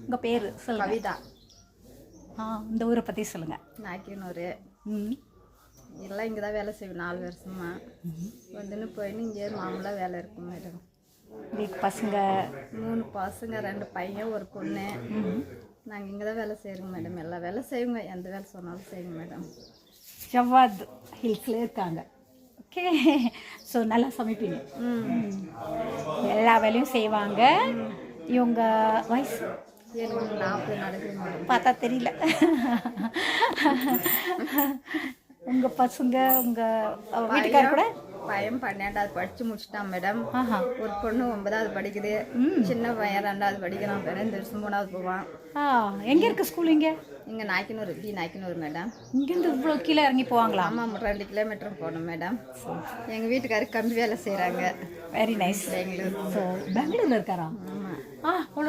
உங்கள் பேர் சொல்லுங்கள். கவிதா. இந்த ஊரை பற்றி சொல்லுங்கள். நாக்கினூர். எல்லாம் இங்கே தான் வேலை செய்வோம் 4 வருஷமா. வந்துன்னு போயின்னு இங்கே மாமூலாக வேலை இருக்கும் மேடம். உங்களுக்கு பசங்க? 3 பசங்க, 2 பையன், ஒரு பொண்ணு. நாங்கள் இங்கே தான் வேலை செய்கிறோங்க மேடம். எல்லா வேலை செய்வோங்க, எந்த வேலை சொன்னாலும் செய்வோங்க மேடம். ஜவாத் ஹில்ஸில் இருக்காங்க. ஓகே. ஸோ நல்லா சமைப்பீங்க. எல்லா வேலையும் செய்வாங்க. இவங்க வயசு 40 நடக்குது மேடம். பார்த்தா தெரியல. உங்கள் பசங்க உங்கள் வீட்டுக்கார கூட? பையன் 12வது படித்து முடிச்சிட்டான் மேடம். ஒரு பொண்ணு 9வது படிக்குது. சின்ன பையன் 2வது படிக்கிறான். இந்த வருஷம் 3வது போவான். எங்கே இருக்குது ஸ்கூல்? இங்கே நாக்கினூர், நாக்கினூர் மேடம். இங்கேருந்து இவ்வளோ கீழே இறங்கி போவாங்களா? ஆமாம், 2 கிலோமீட்டர் போகணும் மேடம். எங்கள் வீட்டுக்காரருக்கு கம்பி வேலை செய்கிறாங்க. Very nice. பெங்களூர். ஸோ பெங்களூரில் இருக்காரா? ஆமாம். அவ்வளோ